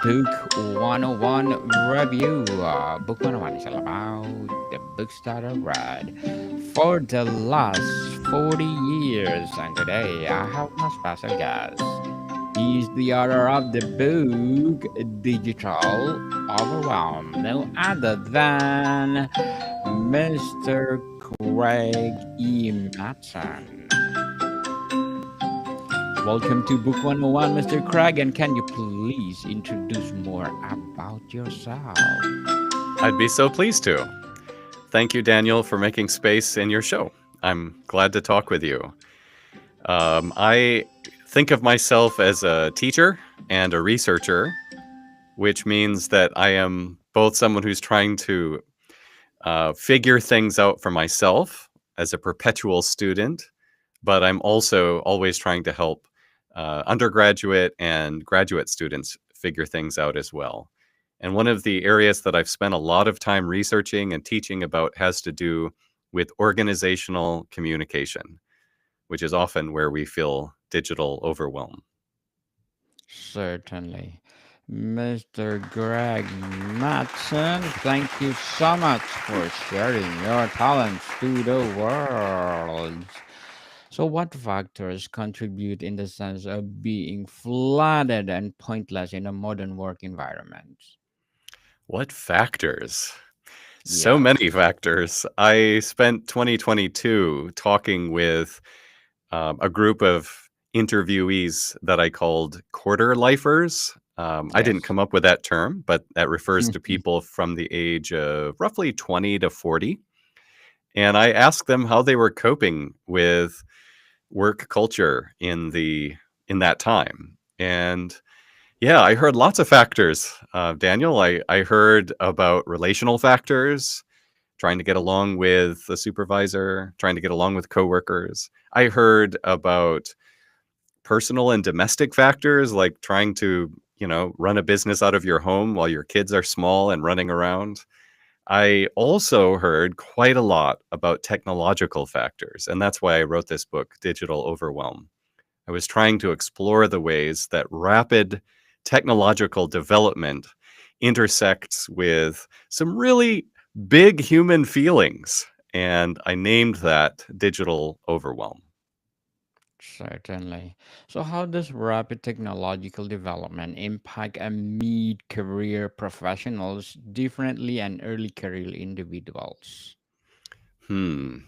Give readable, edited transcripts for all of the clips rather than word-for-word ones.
Book 101 review. Book 101 is all about the books that I read for the last 40 years. And today I have my special guest. He's the author of the book Digital Overwhelm, no other than Mr. Craig Mattson. Welcome to Book 101, Mr. Craig, and can you please introduce more about yourself? I'd be so pleased to. Thank you, Daniel, for making space in your show. I'm glad to talk with you. I think of myself as a teacher and a researcher, which means that I am both someone who's trying to figure things out for myself as a perpetual student, but I'm also always trying to help undergraduate and graduate students figure things out as well. And one of the areas that I've spent a lot of time researching and teaching about has to do with organizational communication, which is often where we feel digital overwhelm. Certainly. Mr. Greg Mattson, thank you so much for sharing your talents to the world. So, what factors contribute in the sense of being flooded and pointless in a modern work environment? What factors? So Yes. many factors. I spent 2022 talking with a group of interviewees that I called quarter lifers. I didn't Yes. come up with that term, but that refers to people from the age of roughly 20 to 40. And I asked them how they were coping with work culture in that time. And yeah, I heard lots of factors, Daniel. I heard about relational factors, trying to get along with the supervisor, trying to get along with coworkers. I heard about personal and domestic factors like trying to, run a business out of your home while your kids are small and running around. I also heard quite a lot about technological factors, and that's why I wrote this book, Digital Overwhelm. I was trying to explore the ways that rapid technological development intersects with some really big human feelings. And I named that digital overwhelm. Certainly. So, how does rapid technological development impact a mid career professionals differently and early career individuals? Hmm.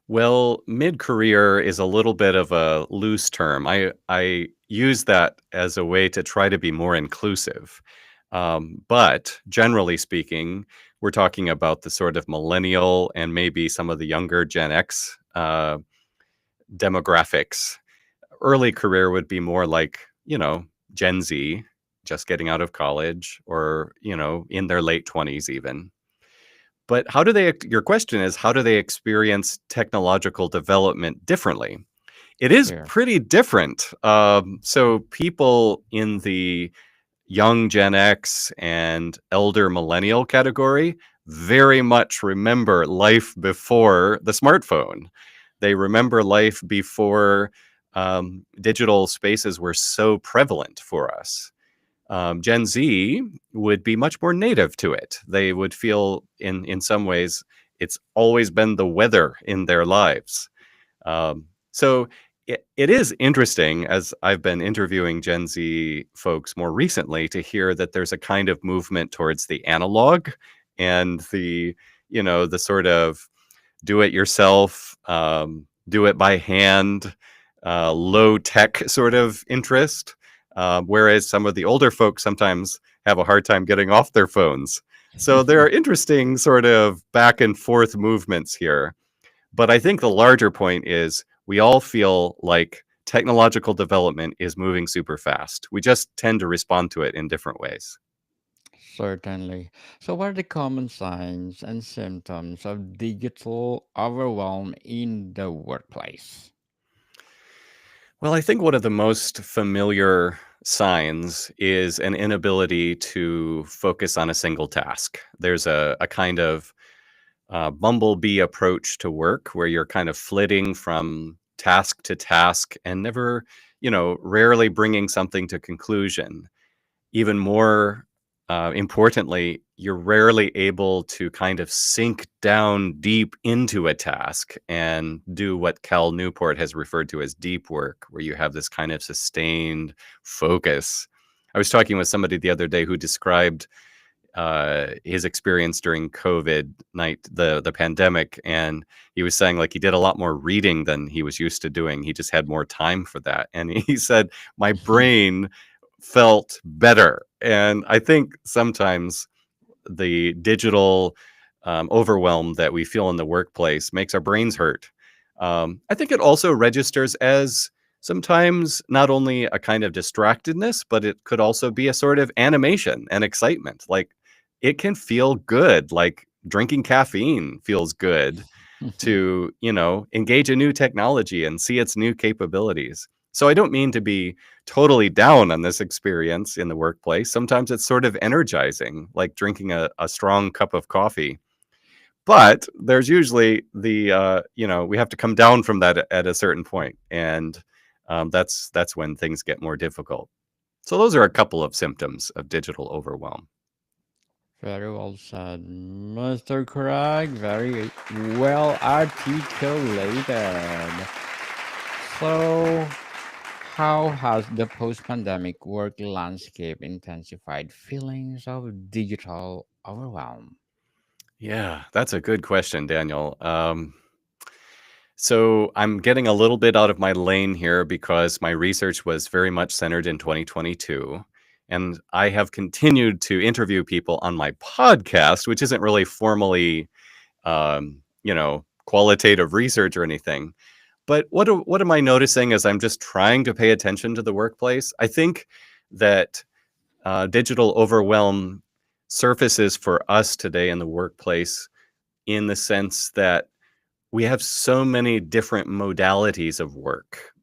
Well, mid-career is a little bit of a loose term. I use that as a way to try to be more inclusive. But generally speaking, we're talking about the sort of millennial and maybe some of the younger Gen X demographics. Early career would be more like, Gen Z, just getting out of college or, in their late 20s even. But your question is, how do they experience technological development differently? It is Sure. pretty different. So people in the young Gen X and elder millennial category very much remember life before the smartphone. They remember life before digital spaces were so prevalent for us. Gen Z would be much more native to it. They would feel, in some ways, it's always been the weather in their lives. So it is interesting, as I've been interviewing Gen Z folks more recently, to hear that there's a kind of movement towards the analog and the sort of do it yourself, do it by hand, low tech sort of interest. Whereas some of the older folks sometimes have a hard time getting off their phones. So there are interesting sort of back and forth movements here. But I think the larger point is we all feel like technological development is moving super fast. We just tend to respond to it in different ways. Certainly. So, what are the common signs and symptoms of digital overwhelm in the workplace? Well, I think one of the most familiar signs is an inability to focus on a single task. There's a kind of bumblebee approach to work where you're kind of flitting from task to task and never, rarely bringing something to conclusion. even more importantly, you're rarely able to kind of sink down deep into a task and do what Cal Newport has referred to as deep work, where you have this kind of sustained focus. I was talking with somebody the other day who described his experience during the pandemic, and he was saying like he did a lot more reading than he was used to doing. He just had more time for that, and he said my brain felt better. And I think sometimes the digital overwhelm that we feel in the workplace makes our brains hurt. I think it also registers as sometimes not only a kind of distractedness, but it could also be a sort of animation and excitement. Like it can feel good, like drinking caffeine feels good to, engage a new technology and see its new capabilities. So I don't mean to be totally down on this experience in the workplace. Sometimes it's sort of energizing, like drinking a strong cup of coffee. But there's usually we have to come down from that at a certain point, and that's when things get more difficult. So those are a couple of symptoms of digital overwhelm. Very well said, Mr. Craig. Very well articulated. So, how has the post pandemic work landscape intensified feelings of digital overwhelm? Yeah, that's a good question, Daniel. So I'm getting a little bit out of my lane here because my research was very much centered in 2022. And I have continued to interview people on my podcast, which isn't really formally, qualitative research or anything. But what am I noticing as I'm just trying to pay attention to the workplace? I think that digital overwhelm surfaces for us today in the workplace in the sense that we have so many different modalities of work,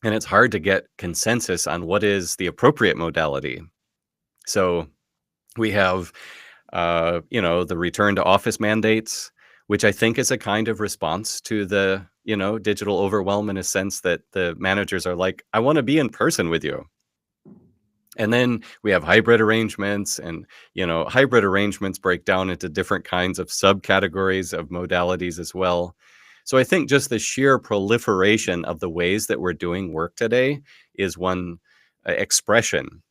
and it's hard to get consensus on what is the appropriate modality. So we have, the return to office mandates, which I think is a kind of response to the, digital overwhelm in a sense that the managers are like, I want to be in person with you. And then we have hybrid arrangements, and hybrid arrangements break down into different kinds of subcategories of modalities as well. So I think just the sheer proliferation of the ways that we're doing work today is one expression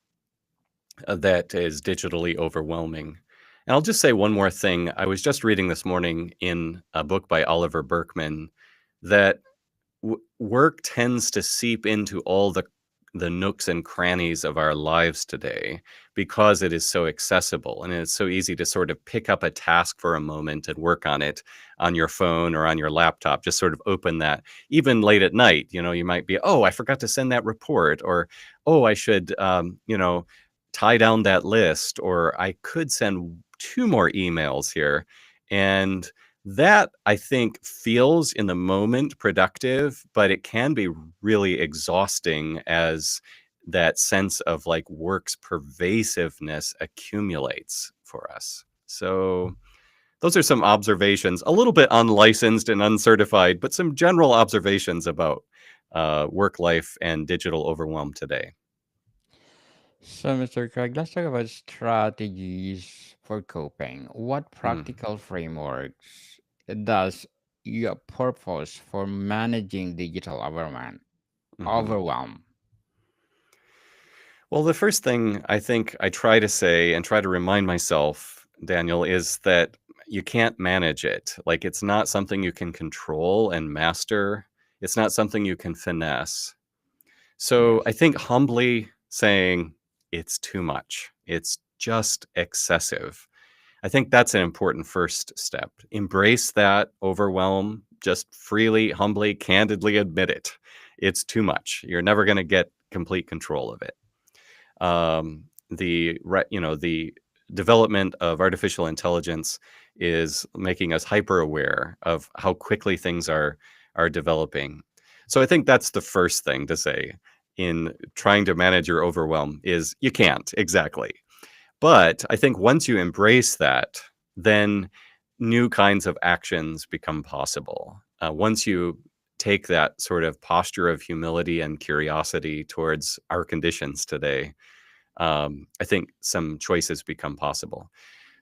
that is digitally overwhelming. And I'll just say one more thing. I was just reading this morning in a book by Oliver Berkman that work tends to seep into all the nooks and crannies of our lives today because it is so accessible, and it's so easy to sort of pick up a task for a moment and work on it on your phone or on your laptop. Just sort of open that even late at night. You might be, oh, I forgot to send that report, or oh, I should tie down that list, or I could send 2 more emails here. And that, I think, feels in the moment productive, but it can be really exhausting as that sense of like work's pervasiveness accumulates for us. So those are some observations, a little bit unlicensed and uncertified, but some general observations about work life and digital overwhelm today. So, Mr. Craig, let's talk about strategies for coping. What Mm, practical frameworks does your purpose for managing digital overwhelm? mhm. Overwhelm. Well, the first thing I think I try to say and try to remind myself, Daniel, is that you can't manage it. Like, it's not something you can control and master. It's not something you can finesse. So I Yes. think humbly saying it's too much, it's just excessive. I think that's an important first step. Embrace that overwhelm, just freely, humbly, candidly admit it. It's too much. You're never going to get complete control of it. The development of artificial intelligence is making us hyper aware of how quickly things are developing. So I think that's the first thing to say in trying to manage your overwhelm is you can't exactly. But I think once you embrace that, then new kinds of actions become possible. Once you take that sort of posture of humility and curiosity towards our conditions today, I think some choices become possible.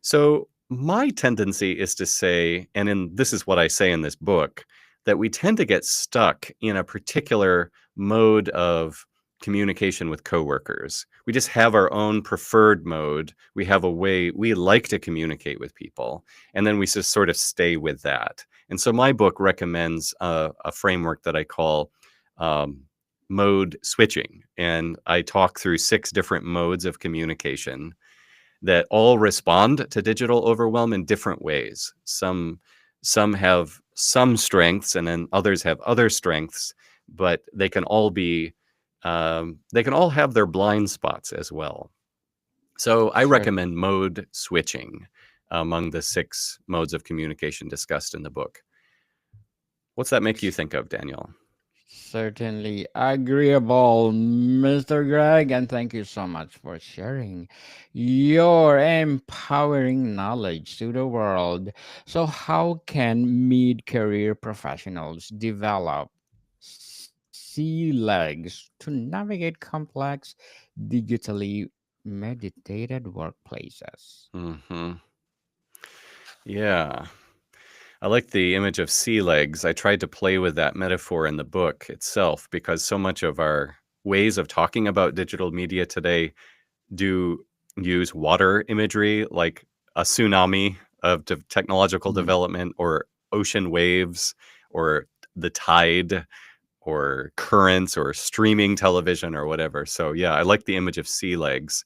So my tendency is to say, and this is what I say in this book, that we tend to get stuck in a particular mode of communication with coworkers. We just have our own preferred mode. We have a way we like to communicate with people, and then we just sort of stay with that. And so my book recommends a framework that I call um, mode switching. And I talk through 6 different modes of communication that all respond to digital overwhelm in different ways. Some have some strengths, and then others have other strengths, but they can all have their blind spots as well. So I Cer- recommend mode switching among the 6 modes of communication discussed in the book. What's that make you think of, Daniel? Certainly agreeable, Mr. Greg, and thank you so much for sharing your empowering knowledge to the world. So, how can mid career professionals develop sea legs to navigate complex, digitally meditated workplaces? Hmm. Yeah. I like the image of sea legs. I tried to play with that metaphor in the book itself because so much of our ways of talking about digital media today do use water imagery, like a tsunami of technological Mhm. development, or ocean waves, or the tide, or currents, or streaming television, or whatever. So, yeah, I like the image of sea legs,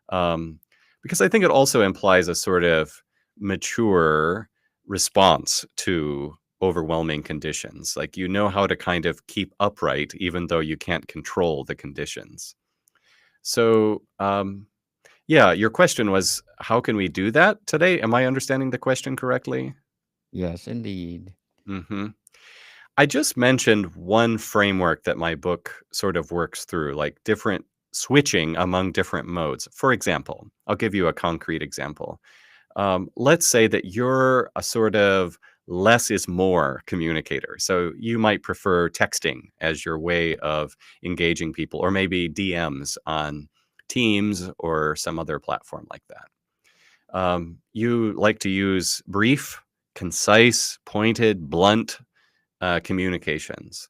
um, because I think it also implies a sort of mature response to overwhelming conditions. Like, you know how to kind of keep upright even though you can't control the conditions. So, yeah, your question was, how can we do that today? Am I understanding the question correctly? Yes, indeed. Hmm. I just mentioned one framework that my book sort of works through, like different switching among different modes. For example, I'll give you a concrete example. Let's say that you're a sort of less is more communicator. So you might prefer texting as your way of engaging people, or maybe DMs on Teams or some other platform like that. You like to use brief, concise, pointed, blunt communications.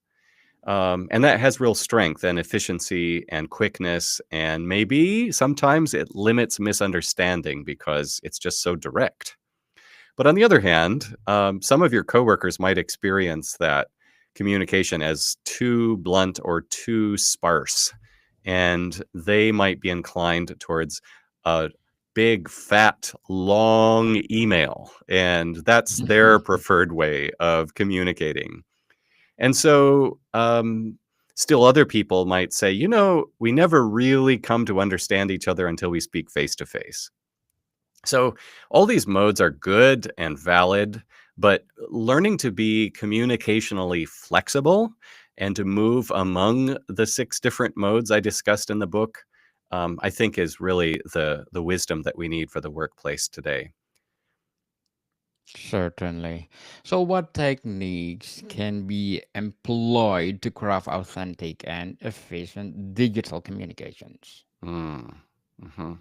And that has real strength and efficiency and quickness. And maybe sometimes it limits misunderstanding because it's just so direct. But on the other hand, some of your coworkers might experience that communication as too blunt or too sparse, and they might be inclined towards a big, fat, long email, and that's their preferred way of communicating. And so, still other people might say, we never really come to understand each other until we speak face to face. So, all these modes are good and valid, but learning to be communicationally flexible and to move among the 6 different modes I discussed in the book, I think is really the wisdom that we need for the workplace today. Certainly. So, what techniques can be employed to craft authentic and efficient digital communications? Mm. Mhm.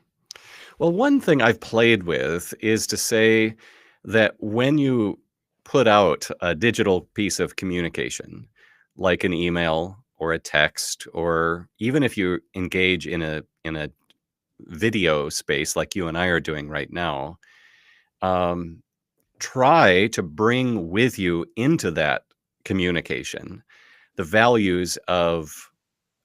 Well, one thing I've played with is to say that when you put out a digital piece of communication, like an email or a text, or even if you engage in a video space like you and I are doing right now, um, try to bring with you into that communication the values of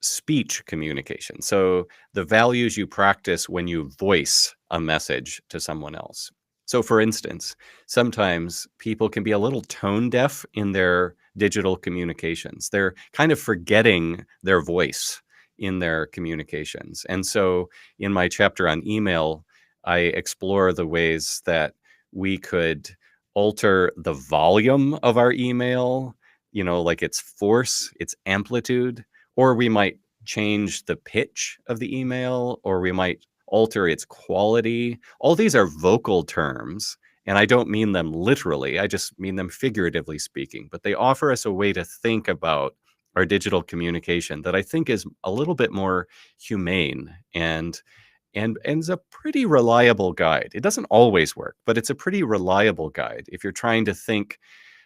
speech communication. So the values you practice when you voice a message to someone else. So, for instance, sometimes people can be a little tone deaf in their digital communications. They're kind of forgetting their voice in their communications. And so, in my chapter on email, I explore the ways that we could alter the volume of our email, like its force, its amplitude, or we might change the pitch of the email, or we might alter its quality. All these are vocal terms, and I don't mean them literally. I just mean them figuratively speaking. But they offer us a way to think about our digital communication that I think is a little bit more humane and and is a pretty reliable guide. It doesn't always work, but it's a pretty reliable guide. If you're trying to think,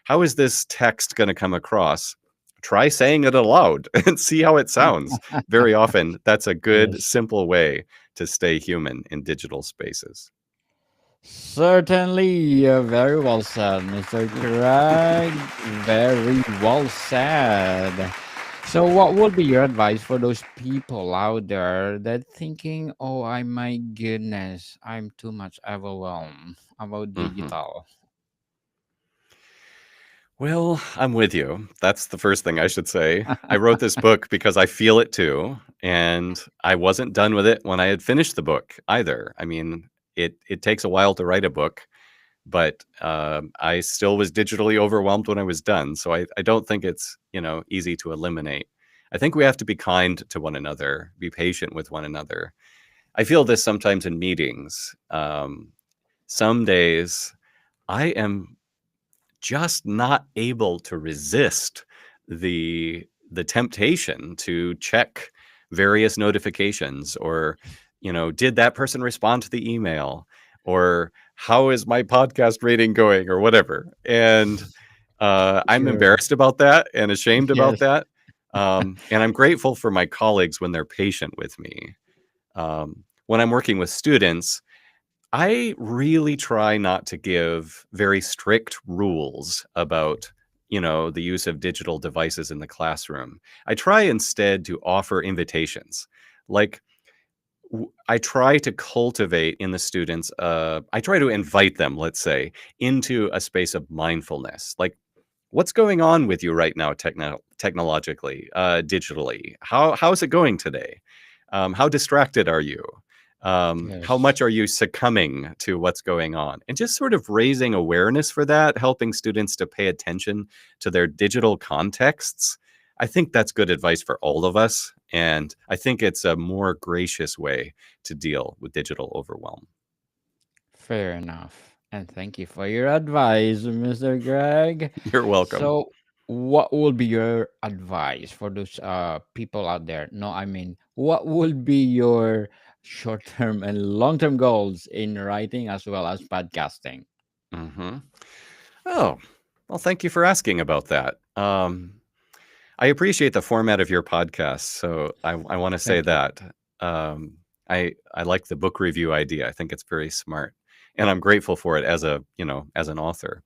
how is this text going to come across? Try saying it aloud and see how it sounds. Very often, that's a good, Yes. simple way to stay human in digital spaces. Certainly, very well said, Mr. Craig. Very well said. So, what would be your advice for those people out there that thinking, "Oh, my goodness, I'm too much overwhelmed about Mhm. digital." Well, I'm with you. That's the first thing I should say. I wrote this book because I feel it too, and I wasn't done with it when I had finished the book either. I mean, it takes a while to write a book, but I still was digitally overwhelmed when I was done. So I don't think it's easy to eliminate. I think we have to be kind to one another, be patient with one another. I feel this sometimes in meetings. Some days I am just not able to resist the temptation to check various notifications, or did that person respond to the email, or how is my podcast rating going, or whatever. And I'm Sure. embarrassed about that and ashamed about Yes. that. And I'm grateful for my colleagues when they're patient with me. When I'm working with students, I really try not to give very strict rules about, the use of digital devices in the classroom. I try instead to offer invitations. Like, I try to cultivate in the students, I try to invite them, let's say, into a space of mindfulness. Like, what's going on with you right now, technologically, digitally? How's it going today? How distracted are you? How Yes. much are you succumbing to what's going on? And just sort of raising awareness for that, helping students to pay attention to their digital contexts. I think that's good advice for all of us. And I think it's a more gracious way to deal with digital overwhelm. Fair enough. And thank you for your advice, Mr. Greg. You're welcome. So, what would be your advice for those people out there? No, I mean, what would be your short-term and long-term goals in writing as well as podcasting? Hmm. Oh, well, thank you for asking about that. I appreciate the format of your podcast, so I want to say Thank you. that. Um, I like the book review idea. I think it's very smart, and I'm grateful for it as as an author.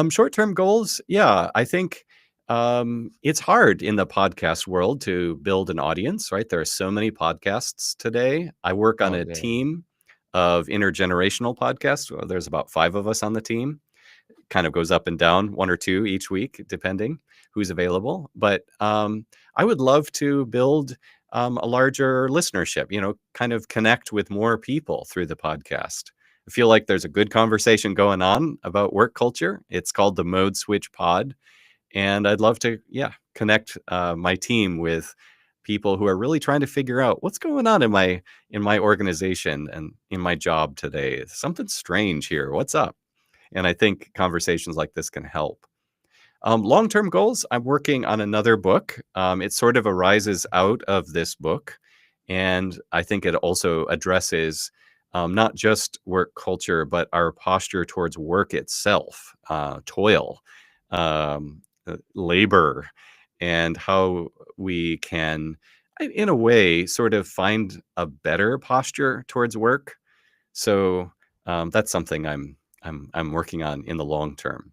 Short-term goals, yeah, I think it's hard in the podcast world to build an audience, right? There are so many podcasts today. I work on Oh, a very. team of intergenerational podcasts. Well, there's about 5 of us on the team. Kind of goes up and down, 1 or 2 each week, depending who's available. But I would love to build a larger listenership, kind of connect with more people through the podcast. I feel like there's a good conversation going on about work culture. It's called the Mode Switch Pod. And I'd love to, yeah, connect my team with people who are really trying to figure out what's going on in my organization and in my job today. Something strange here. What's up? And I think conversations like this can help. Long-term goals, I'm working on another book. It sort of arises out of this book. And I think it also addresses not just work culture, but our posture towards work itself, toil, labor, and how we can, in a way, sort of find a better posture towards work. So that's something I'm working on in the long term.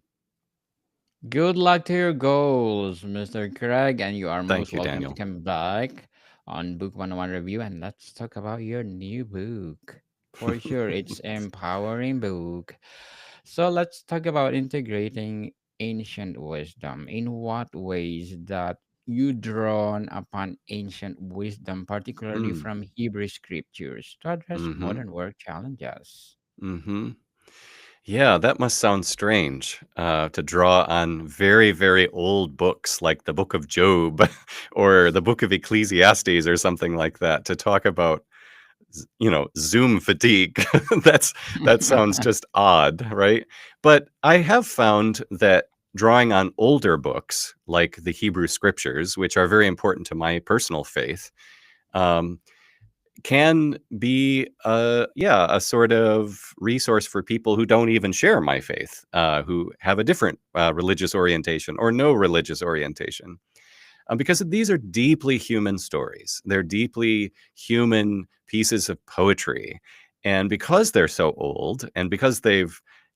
Good luck to your goals, Mr. Craig, and you are Thank most you, welcome to Daniel. come back on Book 101 Review and let's talk about your new book. For sure, it's empowering book. So let's talk about integrating ancient wisdom. In what ways that you drawn upon ancient wisdom, particularly Mm, from Hebrew scriptures, to address mm-hmm, modern work challenges? mm-hmm. Yeah, that must sound strange to draw on very, very old books like the Book of Job or the Book of Ecclesiastes or something like that to talk about, Zoom fatigue. That's that sounds just odd, right? But I have found that drawing on older books like the Hebrew Scriptures, which are very important to my personal faith, um, can be a sort of resource for people who don't even share my faith, who have a different religious orientation or no religious orientation. Because these are deeply human stories. They're deeply human pieces of poetry. And because they're so old and because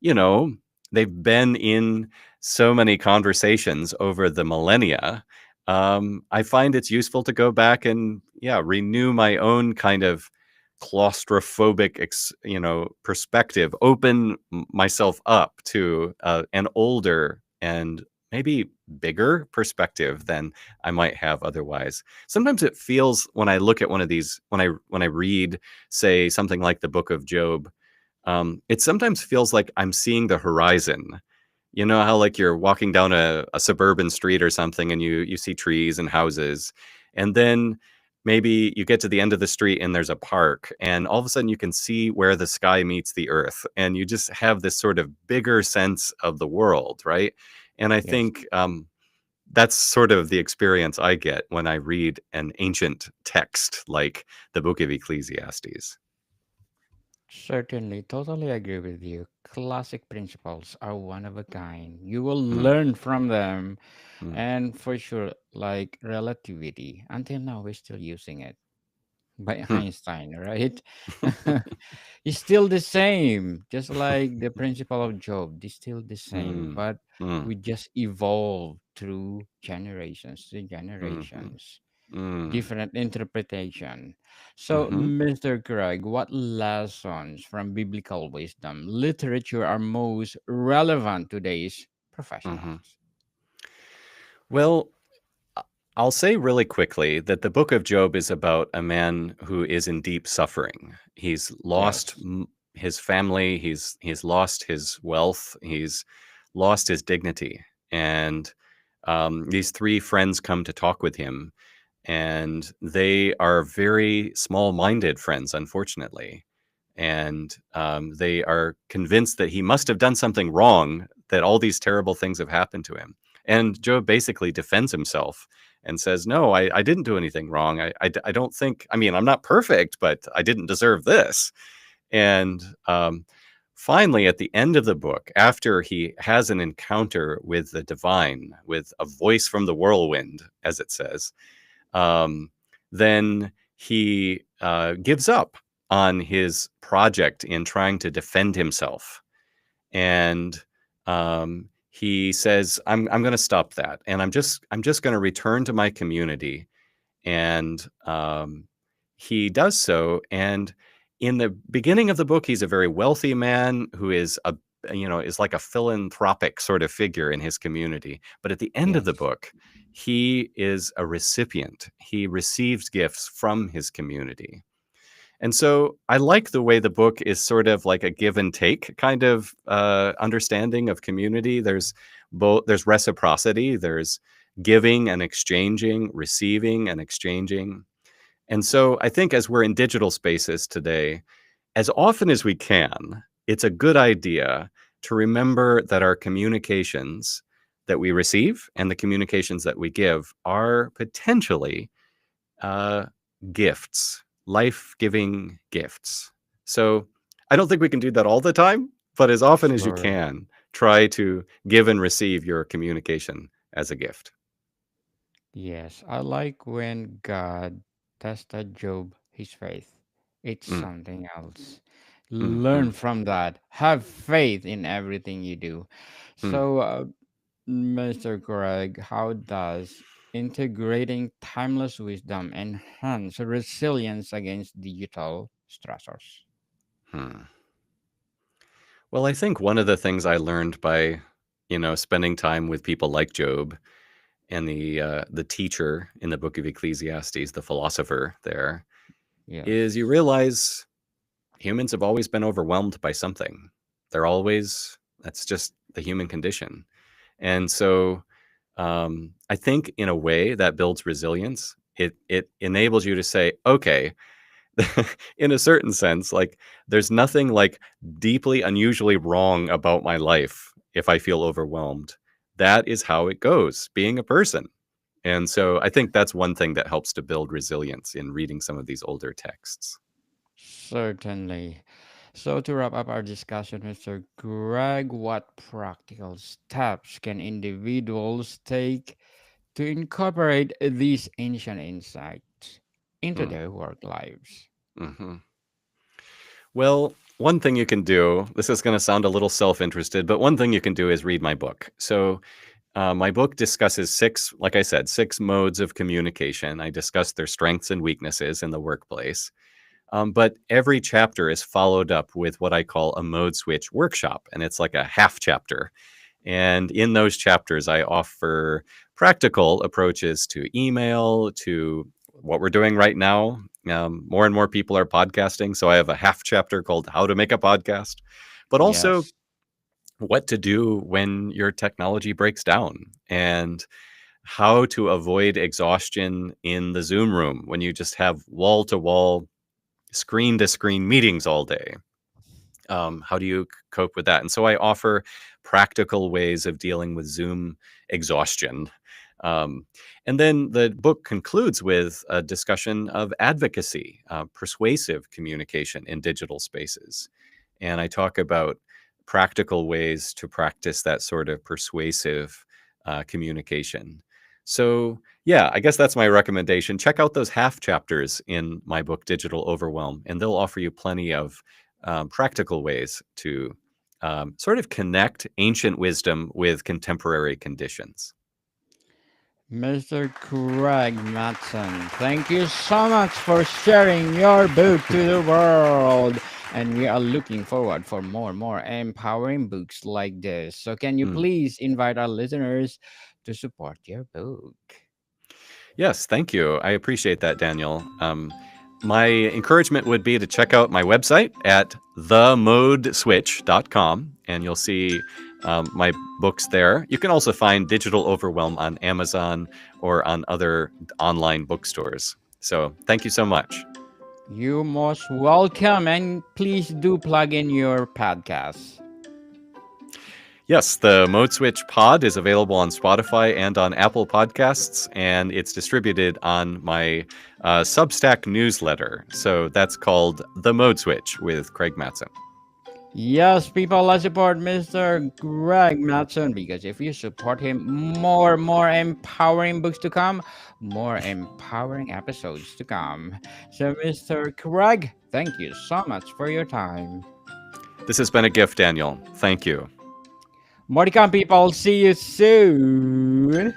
you know, they've been in so many conversations over the millennia, I find it's useful to go back and, yeah, renew my own kind of claustrophobic, perspective, open myself up to an older and maybe bigger perspective than I might have otherwise. Sometimes it feels when I look at one of these, when I read, say, something like the Book of Job, it sometimes feels like I'm seeing the horizon. You know how like you're walking down a suburban street or something and you see trees and houses, and then maybe you get to the end of the street and there's a park, and all of a sudden you can see where the sky meets the earth, and you just have this sort of bigger sense of the world, right? And I Yes. think that's sort of the experience I get when I read an ancient text like the Book of Ecclesiastes. Certainly, totally agree with you. Classic principles are one of a kind. You will Mm, learn from them, mm, and for sure, like relativity. Until now, we're still using it by hmm, Einstein, right? It's still the same, just like the principle of Job. It's still the same, mm, but mm, we just evolve through generations to mhm, generations, mm, different interpretation. So, mhm. Mr. Craig, what lessons from biblical wisdom literature are most relevant to today's Mhm. professionals? Well, I- I'll say really quickly that the book of Job is about a man who is in deep suffering. He's lost Yes, his family, he's lost his wealth, he's lost his dignity. And these three friends come to talk with him, and they are very small-minded friends, unfortunately. And they are convinced that he must have done something wrong, that all these terrible things have happened to him. And Job basically defends himself and says, "No, I didn't do anything wrong. I don't think. I mean, I'm not perfect, but I didn't deserve this." And finally, at the end of the book, after he has an encounter with the divine, with a voice from the whirlwind, as it says, um, then he gives up on his project in trying to defend himself, and he says, I'm going to stop that, and I'm just going to return to my community." And he does so, and in the beginning of the book, he's a very wealthy man who is is like a philanthropic sort of figure in his community. But at the end of the yes, book, he is a recipient. He receives gifts from his community. And so I like the way the book is sort of like a give and take kind of understanding of community. There's reciprocity, there's giving and exchanging, receiving and exchanging. And so I think as we're in digital spaces today, as often as we can, it's a good idea to remember that our communications that we receive and the communications that we give are potentially uh, gifts, life-giving gifts. So I don't think we can do that all the time, but as often as you sure. can, try to give and receive your communication as a gift. Yes, I like when God tested Job, his faith. It's Mm, something else. mhm, Learn from that. Have faith in everything you do. mm. So, Mr. Greg, how does integrating timeless wisdom enhance resilience against digital stressors? Hmm. Well, I think one of the things I learned by, spending time with people like Job and the teacher in the book of Ecclesiastes, the philosopher there, is you Yes. realize humans have always been overwhelmed by something. That's just the human condition. And so I think in a way that builds resilience. It enables you to say, okay, in a certain sense, like there's nothing like deeply unusually wrong about my life if I feel overwhelmed. That is how it goes being a person. And so I think that's one thing that helps to build resilience in reading some of these older texts. Certainly. So, to wrap up our discussion, Mr. Greg, what practical steps can individuals take to incorporate these ancient insights into Mm, their work lives? mhm. Well, one thing you can do, this is going to sound a little self interested, but one thing you can do is read my book. So, my book discusses six, like I said, six modes of communication. I discuss their strengths and weaknesses in the workplace. But every chapter is followed up with what I call a mode switch workshop, and it's like a half chapter. And in those chapters, I offer practical approaches to email, to what we're doing right now. More and more people are podcasting. So I have a half chapter called How to Make a Podcast, but also Yes. what to do when your technology breaks down and how to avoid exhaustion in the Zoom room when you just have wall to wall, screen to screen meetings all day. How do you cope with that? And so I offer practical ways of dealing with Zoom exhaustion. Um, and then the book concludes with a discussion of advocacy, persuasive communication in digital spaces. And I talk about practical ways to practice that sort of persuasive communication. So, yeah, I guess that's my recommendation. Check out those half chapters in my book, Digital Overwhelm, and they'll offer you plenty of practical ways to sort of connect ancient wisdom with contemporary conditions. Mr. Craig Mattson, thank you so much for sharing your book to the world. And we are looking forward for more empowering books like this. So can you Mm. please invite our listeners to support your book? Yes, thank you. I appreciate that, Daniel. My encouragement would be to check out my website at themodeswitch.com, and you'll see my books there. You can also find Digital Overwhelm on Amazon or on other online bookstores. So thank you so much. You most welcome, and please do plug in your podcast. Yes, the Mode Switch pod is available on Spotify and on Apple Podcasts, and it's distributed on my Substack newsletter. So that's called The Mode Switch with Craig Mattson. Yes, people, let's support Mr. Greg Mattson because if you support him, more empowering books to come, more empowering episodes to come. So, Mr. Greg, thank you so much for your time. This has been a gift, Daniel. Thank you. More to come, people. See you soon.